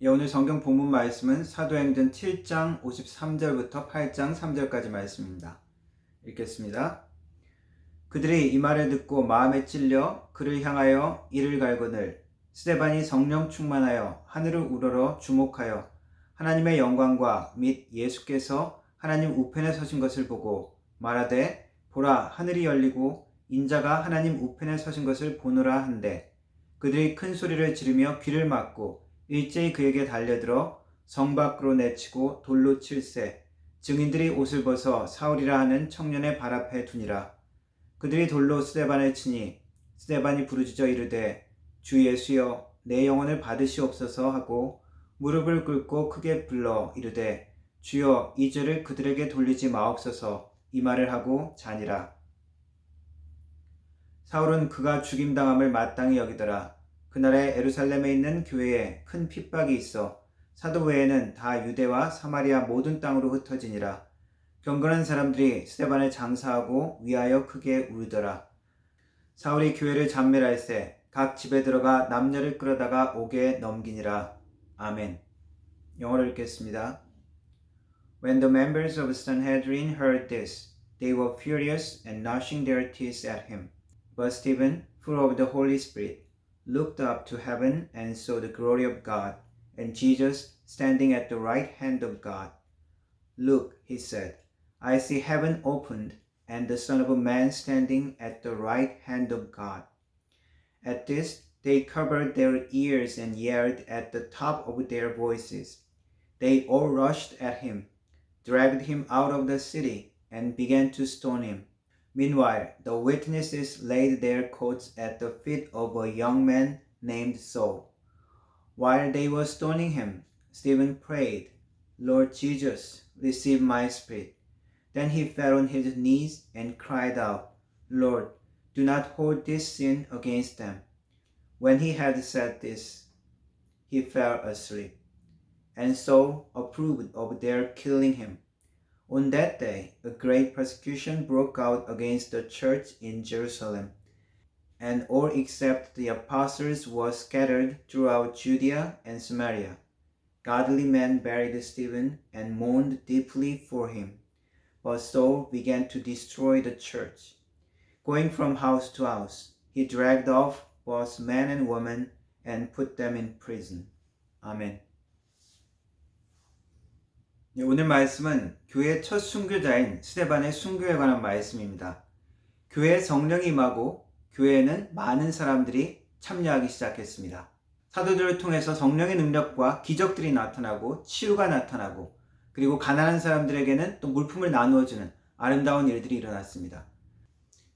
오늘 성경 본문 말씀은 사도행전 7장 53절부터 8장 3절까지 말씀입니다. 읽겠습니다. 그들이 이 말을 듣고 마음에 찔려 그를 향하여 이를 갈거늘 스데반이 성령 충만하여 하늘을 우러러 주목하여 하나님의 영광과 및 예수께서 하나님 우편에 서신 것을 보고 말하되 보라 하늘이 열리고 인자가 하나님 우편에 서신 것을 보노라 한데 그들이 큰 소리를 지르며 귀를 막고 일제히 그에게 달려들어 성 밖으로 내치고 돌로 칠세 증인들이 옷을 벗어 사울이라 하는 청년의 발 앞에 두니라. 그들이 돌로 스데반을 치니 스데반이 부르짖어 이르되 주 예수여 내 영혼을 받으시옵소서 하고 무릎을 꿇고 크게 불러 이르되 주여 이 죄를 그들에게 돌리지 마옵소서 이 말을 하고 자니라. 사울은 그가 죽임당함을 마땅히 여기더라. 그날에 예루살렘에 있는 교회에 큰 핍박이 있어 사도 외에는 다 유대와 사마리아 모든 땅으로 흩어지니라. 경건한 사람들이 스데반을 장사하고 위하여 크게 울더라. 사울이 교회를 잠멸할세 각 집에 들어가 남녀를 끌어다가 옥에 넘기니라. 아멘. 영어로 읽겠습니다. When the members of Sanhedrin heard this, they were furious and gnashing their teeth at him. But Stephen, full of the Holy Spirit, looked up to heaven and saw the glory of God, and Jesus standing at the right hand of God. Look, he said, I see heaven opened, and the Son of a Man standing at the right hand of God. At this, they covered their ears and yelled at the top of their voices. They all rushed at him, dragged him out of the city, and began to stone him. Meanwhile, the witnesses laid their coats at the feet of a young man named Saul. While they were stoning him, Stephen prayed, Lord Jesus, receive my spirit. Then he fell on his knees and cried out, Lord, do not hold this sin against them. When he had said this, he fell asleep. And Saul approved of their killing him. On that day, a great persecution broke out against the church in Jerusalem, and all except the apostles were scattered throughout Judea and Samaria. Godly men buried Stephen and mourned deeply for him. But Saul began to destroy the church. Going from house to house, he dragged off both men and women and put them in prison. 아멘. 오늘 말씀은 교회의 첫 순교자인 스데반의 순교에 관한 말씀입니다. 교회에 성령이 임하고 교회에는 많은 사람들이 참여하기 시작했습니다. 사도들을 통해서 성령의 능력과 기적들이 나타나고 치유가 나타나고 그리고 가난한 사람들에게는 또 물품을 나누어주는 아름다운 일들이 일어났습니다.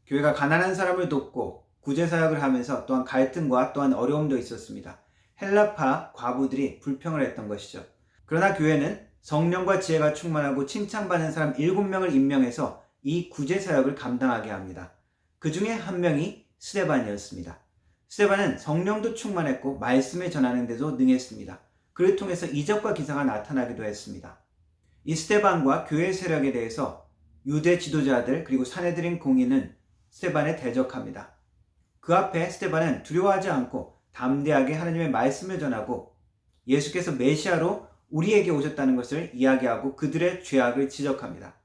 교회가 가난한 사람을 돕고 구제사역을 하면서 또한 갈등과 또한 어려움도 있었습니다. 헬라파 과부들이 불평을 했던 것이죠. 그러나 교회는 성령과 지혜가 충만하고 칭찬받는 사람 7명을 임명해서 이 구제사역을 감당하게 합니다. 그 중에 한 명이 스데반이었습니다. 스데반은 성령도 충만했고 말씀을 전하는 데도 능했습니다. 그를 통해서 이적과 기사가 나타나기도 했습니다. 이 스데반과 교회 세력에 대해서 유대 지도자들 그리고 사내들인 공의는 스데반에 대적합니다. 그 앞에 스데반은 두려워하지 않고 담대하게 하나님의 말씀을 전하고 예수께서 메시아로 우리에게 오셨다는 것을 이야기하고 그들의 죄악을 지적합니다.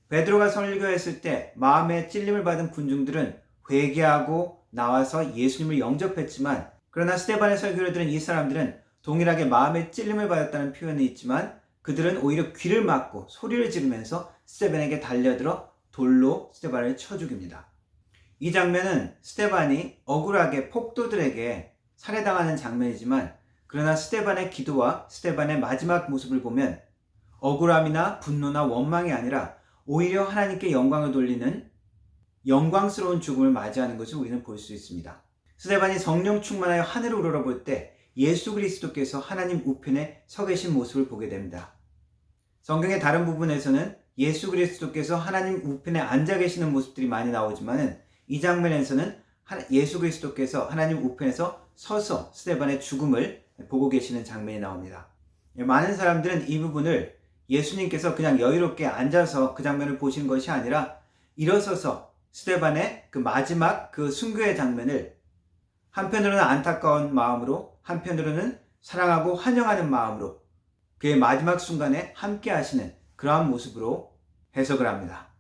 베드로가 설교했을 때 마음에 찔림을 받은 군중들은 회개하고 나와서 예수님을 영접했지만 그러나 스데반의 설교를 들은 이 사람들은 동일하게 마음에 찔림을 받았다는 표현이 있지만 그들은 오히려 귀를 막고 소리를 지르면서 스데반에게 달려들어 돌로 스데반을 쳐 죽입니다. 이 장면은 스데반이 억울하게 폭도들에게 살해당하는 장면이지만 그러나 스데반의 기도와 스데반의 마지막 모습을 보면 억울함이나 분노나 원망이 아니라 오히려 하나님께 영광을 돌리는 영광스러운 죽음을 맞이하는 것을 우리는 볼 수 있습니다. 스데반이 성령 충만하여 하늘을 우러러볼 때 예수 그리스도께서 하나님 우편에 서 계신 모습을 보게 됩니다. 성경의 다른 부분에서는 예수 그리스도께서 하나님 우편에 앉아 계시는 모습들이 많이 나오지만 이 장면에서는 예수 그리스도께서 하나님 우편에서 서서 스데반의 죽음을 보고 계시는 장면이 나옵니다. 많은 사람들은 이 부분을 예수님께서 그냥 여유롭게 앉아서 그 장면을 보시는 것이 아니라 일어서서 스데반의 그 마지막 그 순교의 장면을 한편으로는 안타까운 마음으로 한편으로는 사랑하고 환영하는 마음으로 그의 마지막 순간에 함께 하시는 그러한 모습으로 해석을 합니다.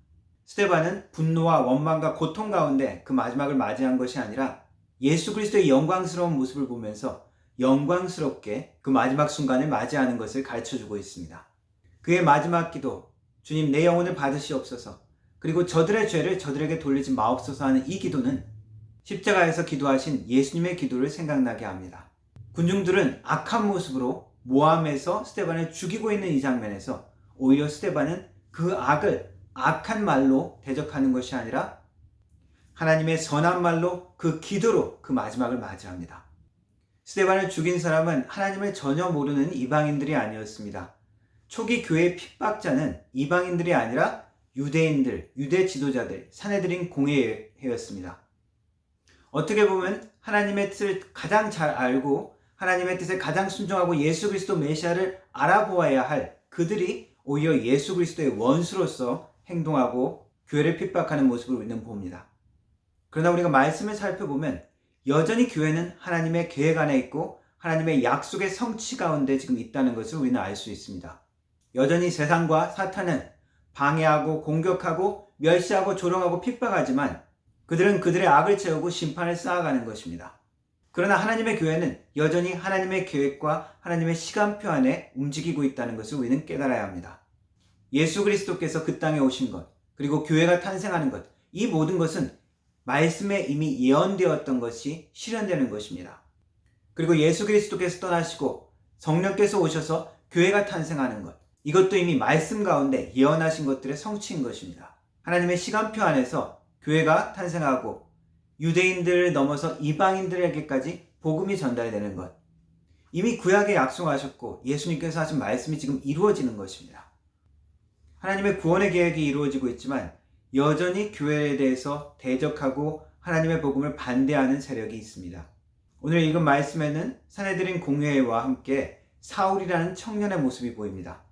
스데반은 분노와 원망과 고통 가운데 그 마지막을 맞이한 것이 아니라 예수 그리스도의 영광스러운 모습을 보면서 영광스럽게 그 마지막 순간을 맞이하는 것을 가르쳐주고 있습니다. 그의 마지막 기도, 주님 내 영혼을 받으시옵소서, 그리고 저들의 죄를 저들에게 돌리지 마옵소서 하는 이 기도는 십자가에서 기도하신 예수님의 기도를 생각나게 합니다. 군중들은 악한 모습으로 모함에서 스데반을 죽이고 있는 이 장면에서 오히려 스데반은 그 악한 말로 대적하는 것이 아니라 하나님의 선한 말로 그 기도로 그 마지막을 맞이합니다. 스데반을 죽인 사람은 하나님을 전혀 모르는 이방인들이 아니었습니다. 초기 교회의 핍박자는 이방인들이 아니라 유대인들, 유대 지도자들, 사내들인 공회였습니다. 어떻게 보면 하나님의 뜻을 가장 잘 알고 하나님의 뜻에 가장 순종하고 예수 그리스도 메시아를 알아보아야 할 그들이 오히려 예수 그리스도의 원수로서 행동하고 교회를 핍박하는 모습을 우리는 봅니다. 그러나 우리가 말씀을 살펴보면 여전히 교회는 하나님의 계획 안에 있고 하나님의 약속의 성취 가운데 지금 있다는 것을 우리는 알 수 있습니다. 여전히 세상과 사탄은 방해하고 공격하고 멸시하고 조롱하고 핍박하지만 그들은 그들의 악을 채우고 심판을 쌓아가는 것입니다. 그러나 하나님의 교회는 여전히 하나님의 계획과 하나님의 시간표 안에 움직이고 있다는 것을 우리는 깨달아야 합니다. 예수 그리스도께서 그 땅에 오신 것, 그리고 교회가 탄생하는 것, 이 모든 것은 말씀에 이미 예언되었던 것이 실현되는 것입니다. 그리고 예수 그리스도께서 떠나시고 성령께서 오셔서 교회가 탄생하는 것, 이것도 이미 말씀 가운데 예언하신 것들의 성취인 것입니다. 하나님의 시간표 안에서 교회가 탄생하고 유대인들을 넘어서 이방인들에게까지 복음이 전달되는 것, 이미 구약에 약속하셨고 예수님께서 하신 말씀이 지금 이루어지는 것입니다. 하나님의 구원의 계획이 이루어지고 있지만 여전히 교회에 대해서 대적하고 하나님의 복음을 반대하는 세력이 있습니다. 오늘 읽은 말씀에는 사내들인 공회와 함께 사울이라는 청년의 모습이 보입니다.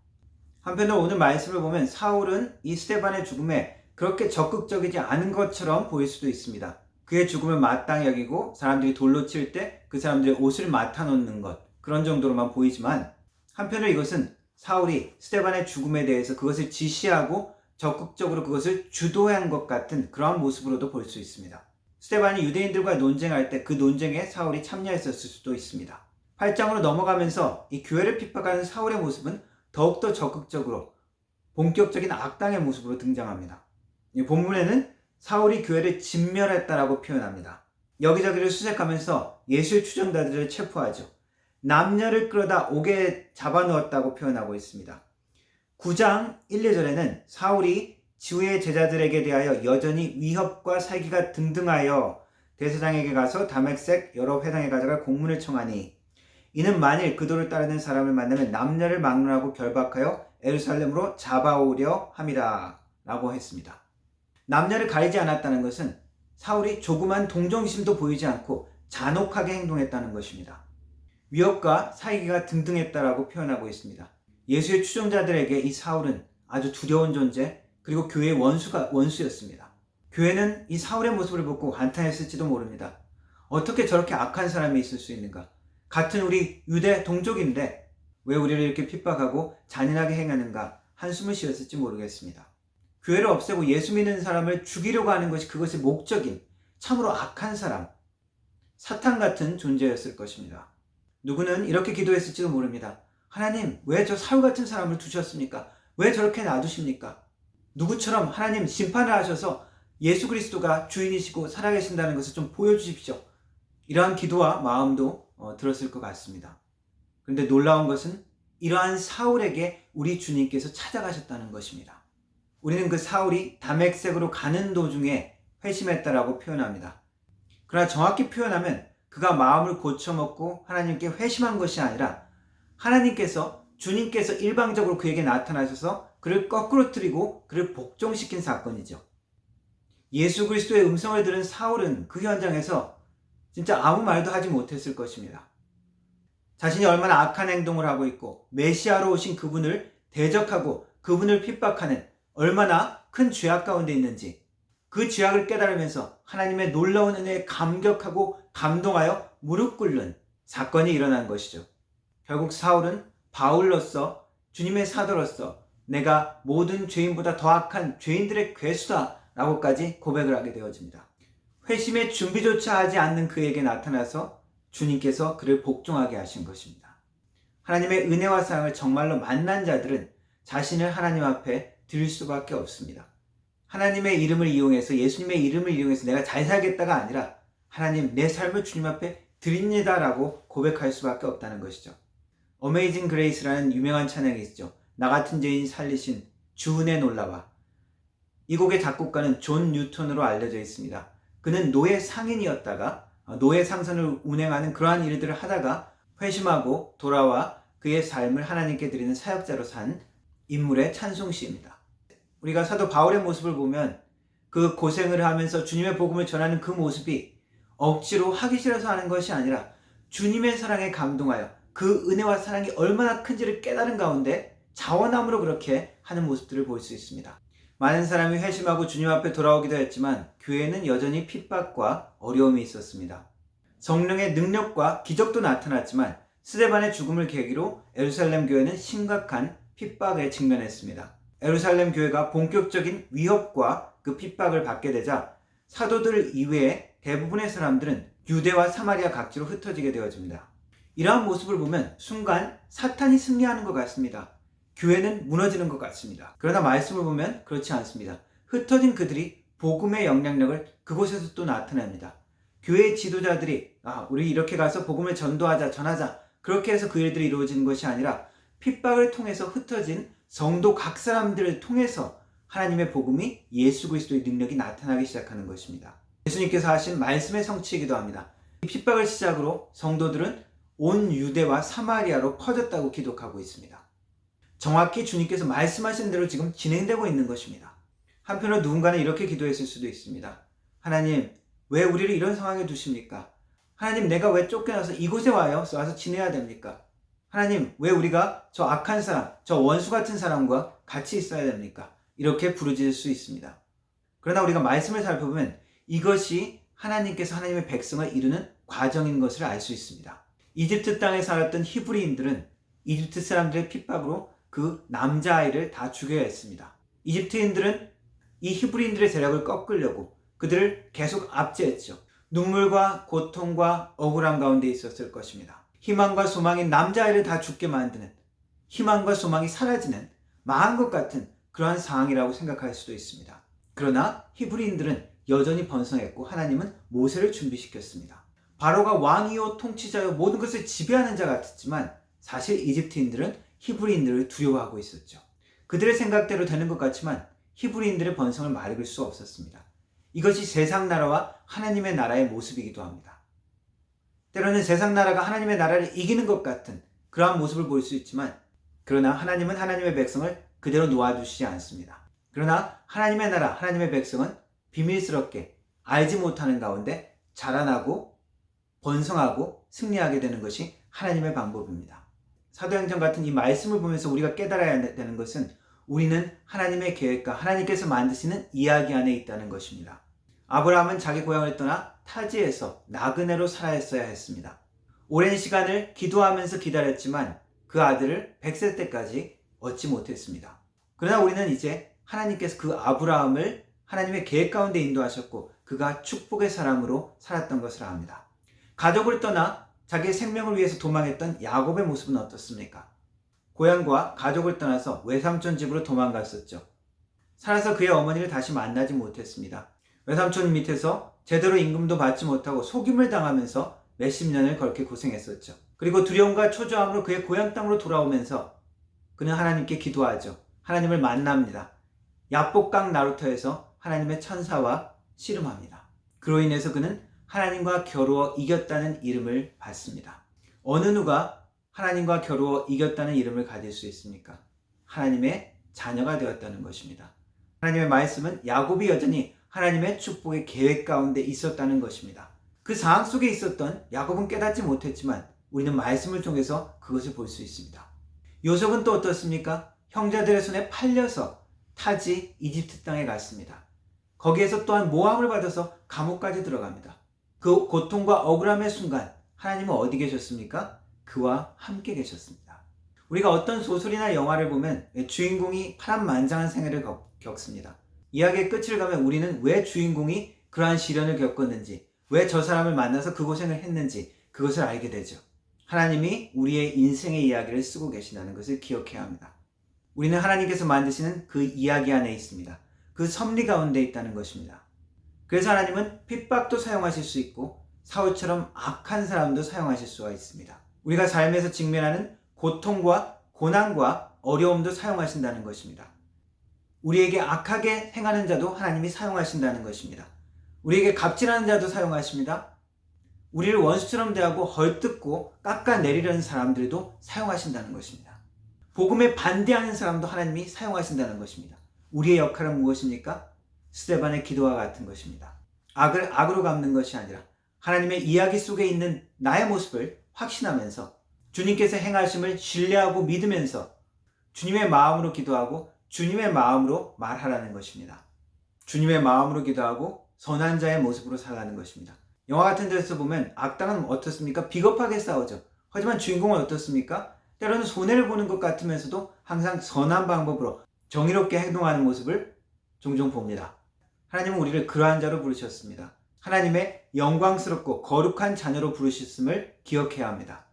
한편으로 오늘 말씀을 보면 사울은 이 스데반의 죽음에 그렇게 적극적이지 않은 것처럼 보일 수도 있습니다. 그의 죽음을 마땅히 여기고 사람들이 돌로 칠 때 그 사람들의 옷을 맡아놓는 것, 그런 정도로만 보이지만 한편으로 이것은 사울이 스데반의 죽음에 대해서 그것을 지시하고 적극적으로 그것을 주도한 것 같은 그러한 모습으로도 볼 수 있습니다. 스데반이 유대인들과 논쟁할 때 그 논쟁에 사울이 참여했었을 수도 있습니다. 8장으로 넘어가면서 이 교회를 핍박하는 사울의 모습은 더욱더 적극적으로 본격적인 악당의 모습으로 등장합니다. 이 본문에는 사울이 교회를 진멸했다라고 표현합니다. 여기저기를 수색하면서 예수의 추종자들을 체포하죠. 남녀를 끌어다 옥에 잡아놓았다고 표현하고 있습니다. 9장 1, 2절에는 사울이 지후의 제자들에게 대하여 여전히 위협과 살기가 등등하여 대제사장에게 가서 다메섹 여러 회당에 가져가 공문을 청하니 이는 만일 그도를 따르는 사람을 만나면 남녀를 막론하고 결박하여 예루살렘으로 잡아오려 함이라 라고 했습니다. 남녀를 가리지 않았다는 것은 사울이 조그만 동정심도 보이지 않고 잔혹하게 행동했다는 것입니다. 위협과 살기가 등등했다라고 표현하고 있습니다. 예수의 추종자들에게 이 사울은 아주 두려운 존재, 그리고 교회의 원수였습니다. 교회는 이 사울의 모습을 보고 한탄했을지도 모릅니다. 어떻게 저렇게 악한 사람이 있을 수 있는가? 같은 우리 유대 동족인데 왜 우리를 이렇게 핍박하고 잔인하게 행하는가? 한숨을 쉬었을지 모르겠습니다. 교회를 없애고 예수 믿는 사람을 죽이려고 하는 것이 그것의 목적인 참으로 악한 사람, 사탄 같은 존재였을 것입니다. 누구는 이렇게 기도했을지도 모릅니다. 하나님, 왜 저 사울 같은 사람을 두셨습니까? 왜 저렇게 놔두십니까? 누구처럼 하나님 심판을 하셔서 예수 그리스도가 주인이시고 살아계신다는 것을 좀 보여주십시오. 이러한 기도와 마음도 들었을 것 같습니다. 그런데 놀라운 것은 이러한 사울에게 우리 주님께서 찾아가셨다는 것입니다. 우리는 그 사울이 다메섹으로 가는 도중에 회심했다라고 표현합니다. 그러나 정확히 표현하면 그가 마음을 고쳐먹고 하나님께 회심한 것이 아니라 하나님께서, 주님께서 일방적으로 그에게 나타나셔서 그를 거꾸로뜨리고 그를 복종시킨 사건이죠. 예수 그리스도의 음성을 들은 사울은 그 현장에서 진짜 아무 말도 하지 못했을 것입니다. 자신이 얼마나 악한 행동을 하고 있고 메시아로 오신 그분을 대적하고 그분을 핍박하는 얼마나 큰 죄악 가운데 있는지, 그 죄악을 깨달으면서 하나님의 놀라운 은혜에 감격하고 감동하여 무릎 꿇는 사건이 일어난 것이죠. 결국 사울은 바울로서, 주님의 사도로서 내가 모든 죄인보다 더 악한 죄인들의 괴수다 라고까지 고백을 하게 되어집니다. 회심의 준비조차 하지 않는 그에게 나타나서 주님께서 그를 복종하게 하신 것입니다. 하나님의 은혜와 사랑을 정말로 만난 자들은 자신을 하나님 앞에 드릴 수밖에 없습니다. 하나님의 이름을 이용해서, 예수님의 이름을 이용해서 내가 잘 살겠다가 아니라 하나님, 내 삶을 주님 앞에 드립니다 라고 고백할 수밖에 없다는 것이죠. 어메이징 그레이스라는 유명한 찬양이 있죠. 나 같은 죄인 살리신 주 은혜 놀라와. 이 곡의 작곡가는 존 뉴턴으로 알려져 있습니다. 그는 노예 상인이었다가 노예 상선을 운행하는 그러한 일들을 하다가 회심하고 돌아와 그의 삶을 하나님께 드리는 사역자로 산 인물의 찬송시입니다. 우리가 사도 바울의 모습을 보면 그 고생을 하면서 주님의 복음을 전하는 그 모습이 억지로 하기 싫어서 하는 것이 아니라 주님의 사랑에 감동하여 그 은혜와 사랑이 얼마나 큰지를 깨달은 가운데 자원함으로 그렇게 하는 모습들을 볼 수 있습니다. 많은 사람이 회심하고 주님 앞에 돌아오기도 했지만 교회에는 여전히 핍박과 어려움이 있었습니다. 성령의 능력과 기적도 나타났지만 스데반의 죽음을 계기로 예루살렘 교회는 심각한 핍박에 직면했습니다. 예루살렘 교회가 본격적인 위협과 그 핍박을 받게 되자 사도들 이외에 대부분의 사람들은 유대와 사마리아 각지로 흩어지게 되어집니다. 이러한 모습을 보면 순간 사탄이 승리하는 것 같습니다. 교회는 무너지는 것 같습니다. 그러나 말씀을 보면 그렇지 않습니다. 흩어진 그들이 복음의 영향력을 그곳에서 또 나타냅니다. 교회의 지도자들이 우리 이렇게 가서 복음을 전도하자, 전하자, 그렇게 해서 그 일들이 이루어지는 것이 아니라 핍박을 통해서 흩어진 성도 각 사람들을 통해서 하나님의 복음이, 예수 그리스도의 능력이 나타나기 시작하는 것입니다. 예수님께서 하신 말씀의 성취이기도 합니다. 이 핍박을 시작으로 성도들은 온 유대와 사마리아로 퍼졌다고 기록하고 있습니다. 정확히 주님께서 말씀하신 대로 지금 진행되고 있는 것입니다. 한편으로 누군가는 이렇게 기도했을 수도 있습니다. 하나님, 왜 우리를 이런 상황에 두십니까? 하나님, 내가 왜 쫓겨나서 이곳에 와서 지내야 됩니까? 하나님, 왜 우리가 저 악한 사람, 저 원수 같은 사람과 같이 있어야 됩니까? 이렇게 부르짖을 수 있습니다. 그러나 우리가 말씀을 살펴보면 이것이 하나님께서 하나님의 백성을 이루는 과정인 것을 알 수 있습니다. 이집트 땅에 살았던 히브리인들은 이집트 사람들의 핍박으로 그 남자아이를 다 죽여야 했습니다. 이집트인들은 이 히브리인들의 세력을 꺾으려고 그들을 계속 압제했죠. 눈물과 고통과 억울함 가운데 있었을 것입니다. 희망과 소망인 남자아이를 다 죽게 만드는, 희망과 소망이 사라지는 망한 것 같은 그러한 상황이라고 생각할 수도 있습니다. 그러나 히브리인들은 여전히 번성했고 하나님은 모세를 준비시켰습니다. 바로가 왕이요 통치자요 모든 것을 지배하는 자 같았지만 사실 이집트인들은 히브리인들을 두려워하고 있었죠. 그들의 생각대로 되는 것 같지만 히브리인들의 번성을 막을 수 없었습니다. 이것이 세상 나라와 하나님의 나라의 모습이기도 합니다. 때로는 세상 나라가 하나님의 나라를 이기는 것 같은 그러한 모습을 볼 수 있지만, 그러나 하나님은 하나님의 백성을 그대로 놓아주시지 않습니다. 그러나 하나님의 나라, 하나님의 백성은 비밀스럽게 알지 못하는 가운데 자라나고 번성하고 승리하게 되는 것이 하나님의 방법입니다. 사도행전 같은 이 말씀을 보면서 우리가 깨달아야 되는 것은 우리는 하나님의 계획과 하나님께서 만드시는 이야기 안에 있다는 것입니다. 아브라함은 자기 고향을 떠나 타지에서 나그네로 살아야 했습니다. 오랜 시간을 기도하면서 기다렸지만 그 아들을 100세 때까지 얻지 못했습니다. 그러나 우리는 이제 하나님께서 그 아브라함을 하나님의 계획 가운데 인도하셨고 그가 축복의 사람으로 살았던 것을 압니다. 가족을 떠나 자기의 생명을 위해서 도망했던 야곱의 모습은 어떻습니까? 고향과 가족을 떠나서 외삼촌 집으로 도망갔었죠. 살아서 그의 어머니를 다시 만나지 못했습니다. 외삼촌 밑에서 제대로 임금도 받지 못하고 속임을 당하면서 몇십 년을 그렇게 고생했었죠. 그리고 두려움과 초조함으로 그의 고향 땅으로 돌아오면서 그는 하나님께 기도하죠. 하나님을 만납니다. 야복강 나루터에서 하나님의 천사와 씨름합니다. 그로 인해서 그는 하나님과 겨루어 이겼다는 이름을 받습니다. 어느 누가 하나님과 겨루어 이겼다는 이름을 가질 수 있습니까? 하나님의 자녀가 되었다는 것입니다. 하나님의 말씀은 야곱이 여전히 하나님의 축복의 계획 가운데 있었다는 것입니다. 그 상황 속에 있었던 야곱은 깨닫지 못했지만 우리는 말씀을 통해서 그것을 볼 수 있습니다. 요셉은 또 어떻습니까? 형제들의 손에 팔려서 타지 이집트 땅에 갔습니다. 거기에서 또한 모함을 받아서 감옥까지 들어갑니다. 그 고통과 억울함의 순간 하나님은 어디 계셨습니까? 그 그와 함께 계셨습니다. 우리가 어떤 소설이나 영화를 보면 주인공이 파란만장한 생애를 겪습니다. 이야기의 끝을 가면 우리는 왜 주인공이 그러한 시련을 겪었는지, 왜 저 사람을 만나서 그 고생을 했는지 그것을 알게 되죠. 하나님이 우리의 인생의 이야기를 쓰고 계신다는 것을 기억해야 합니다. 우리는 하나님께서 만드시는 그 이야기 안에 있습니다. 그 섭리 가운데 있다는 것입니다. 그래서 하나님은 핍박도 사용하실 수 있고 사울처럼 악한 사람도 사용하실 수가 있습니다. 우리가 삶에서 직면하는 고통과 고난과 어려움도 사용하신다는 것입니다. 우리에게 악하게 행하는 자도 하나님이 사용하신다는 것입니다. 우리에게 갑질하는 자도 사용하십니다. 우리를 원수처럼 대하고 헐뜯고 깎아내리려는 사람들도 사용하신다는 것입니다. 복음에 반대하는 사람도 하나님이 사용하신다는 것입니다. 우리의 역할은 무엇입니까? 스데반의 기도와 같은 것입니다. 악을 악으로 갚는 것이 아니라 하나님의 이야기 속에 있는 나의 모습을 확신하면서 주님께서 행하심을 신뢰하고 믿으면서 주님의 마음으로 기도하고 주님의 마음으로 말하라는 것입니다. 주님의 마음으로 기도하고 선한 자의 모습으로 살아가는 것입니다. 영화 같은 데서 보면 악당은 어떻습니까? 비겁하게 싸우죠. 하지만 주인공은 어떻습니까? 때로는 손해를 보는 것 같으면서도 항상 선한 방법으로 정의롭게 행동하는 모습을 종종 봅니다. 하나님은 우리를 그러한 자로 부르셨습니다. 하나님의 영광스럽고 거룩한 자녀로 부르셨음을 기억해야 합니다.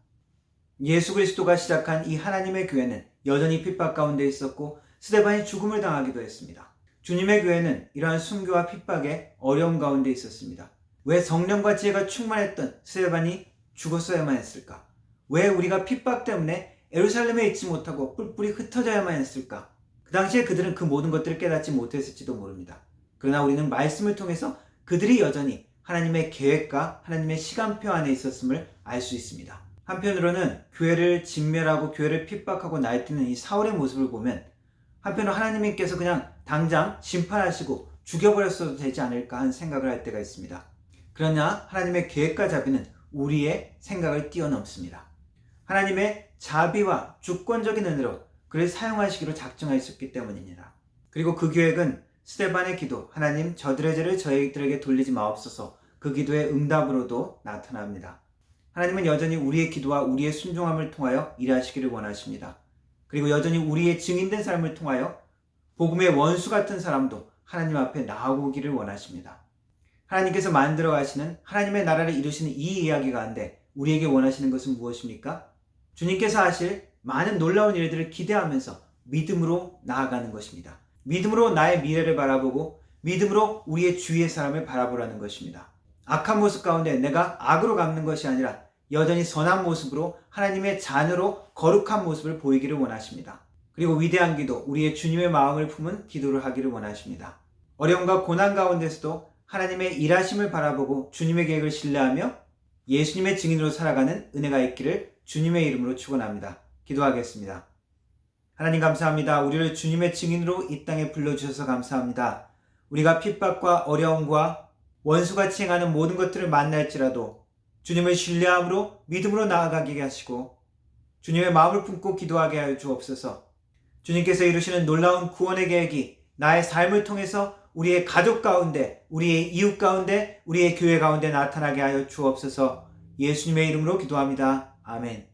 예수 그리스도가 시작한 이 하나님의 교회는 여전히 핍박 가운데 있었고 스데반이 죽음을 당하기도 했습니다. 주님의 교회는 이러한 순교와 핍박의 어려움 가운데 있었습니다. 왜 성령과 지혜가 충만했던 스데반이 죽었어야만 했을까? 왜 우리가 핍박 때문에 예루살렘에 있지 못하고 뿔뿔이 흩어져야만 했을까? 그 당시에 그들은 그 모든 것들을 깨닫지 못했을지도 모릅니다. 그러나 우리는 말씀을 통해서 그들이 여전히 하나님의 계획과 하나님의 시간표 안에 있었음을 알 수 있습니다. 한편으로는 교회를 진멸하고 교회를 핍박하고 날뛰는 이 사울의 모습을 보면 한편으로 하나님께서 그냥 당장 심판하시고 죽여버렸어도 되지 않을까 하는 생각을 할 때가 있습니다. 그러나 하나님의 계획과 자비는 우리의 생각을 뛰어넘습니다. 하나님의 자비와 주권적인 은혜로 그를 사용하시기로 작정하셨기 때문입니다. 그리고 그 계획은 스데반의 기도, 하나님 저들의 죄를 저희들에게 돌리지 마옵소서, 그 기도의 응답으로도 나타납니다. 하나님은 여전히 우리의 기도와 우리의 순종함을 통하여 일하시기를 원하십니다. 그리고 여전히 우리의 증인된 삶을 통하여 복음의 원수 같은 사람도 하나님 앞에 나오기를 원하십니다. 하나님께서 만들어 가시는 하나님의 나라를 이루시는 이 이야기 가운데 우리에게 원하시는 것은 무엇입니까? 주님께서 하실 많은 놀라운 일들을 기대하면서 믿음으로 나아가는 것입니다. 믿음으로 나의 미래를 바라보고 믿음으로 우리의 주위의 사람을 바라보라는 것입니다. 악한 모습 가운데 내가 악으로 갚는 것이 아니라 여전히 선한 모습으로 하나님의 자녀로 거룩한 모습을 보이기를 원하십니다. 그리고 위대한 기도, 우리의 주님의 마음을 품은 기도를 하기를 원하십니다. 어려움과 고난 가운데서도 하나님의 일하심을 바라보고 주님의 계획을 신뢰하며 예수님의 증인으로 살아가는 은혜가 있기를 주님의 이름으로 축원합니다. 기도하겠습니다. 하나님 감사합니다. 우리를 주님의 증인으로 이 땅에 불러주셔서 감사합니다. 우리가 핍박과 어려움과 원수같이 행하는 모든 것들을 만날지라도 주님을 신뢰함으로 믿음으로 나아가게 하시고 주님의 마음을 품고 기도하게 하여 주옵소서. 주님께서 이루시는 놀라운 구원의 계획이 나의 삶을 통해서 우리의 가족 가운데, 우리의 이웃 가운데, 우리의 교회 가운데 나타나게 하여 주옵소서. 예수님의 이름으로 기도합니다. 아멘.